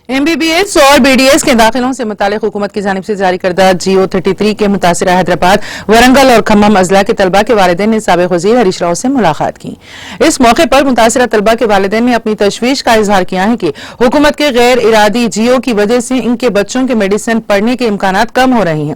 MBBS और BDS के दाखिलों से मुतालिक हुकूमत की जानिब से जारी करदा GO 33 के मुतासिरा हैदराबाद, वरंगल और खम्मम अजला के तलबा के वालिदैन ने साबिक वज़ीर हरीश राव से मुलाकात की। इस मौके पर मुतासिरा तलबा के वालिदैन ने अपनी तशवीश का इजहार किया है कि हुकूमत के गैर इरादी GO की वजह से इनके बच्चों के मेडिसिन पढ़ने के इम्कानात कम हो रही हैं।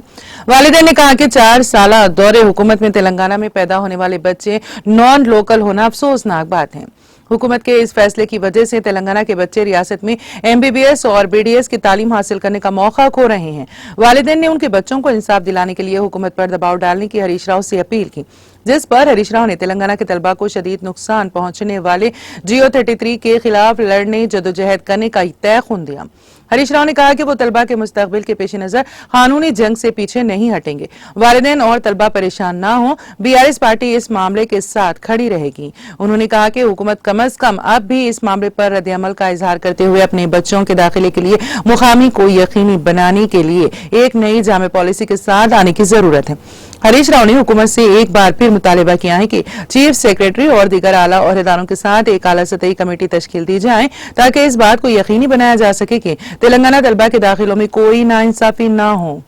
वालिदैन ने कहा कि 4 साला दौरे हुकूमत में तेलंगाना में पैदा होने वाले बच्चे नॉन लोकल होना अफसोसनाक बात है। हुकूमत के इस फैसले की वजह से तेलंगाना के बच्चे रियासत में MBBS और BDS की तालीम हासिल करने का मौका खो रहे हैं। वालिदैन ने उनके बच्चों को इंसाफ दिलाने के लिए हुकूमत पर दबाव डालने की हरीश राव से अपील की, जिस पर हरीश राव ने तेलंगाना के तलबा को शदीद नुकसान पहुंचने वाले GO 33 के खिलाफ लड़ने जदोजहद करने का तय खून दिया। हरीश राव ने कहा कि वो तलबा के मुस्तकबिल के पेश नजर कानूनी जंग से पीछे नहीं हटेंगे। वालिदैन और तलबा परेशान ना हो, BRS पार्टी इस मामले के साथ खड़ी रहेगी। उन्होंने कहा कि हुकूमत कम अज कम अब भी इस मामले पर रद्द-ए-अमल का इजहार करते हुए अपने बच्चों के दाखिले के लिए मुकामी को यकीनी बनाने के लिए एक नई जामे पॉलिसी के साथ आने की जरूरत है। हरीश राव ने हुकूमत से एक बार फिर मुतालिबा किया है कि चीफ सेक्रेटरी और दीगर आला ओहदेदारों के साथ एक आला सतही कमेटी तश्कील दी जाए ताकि इस बात को यकीनी बनाया जा सके कि तेलंगाना तलबा के दाखिलों में कोई नाइंसाफी ना हो।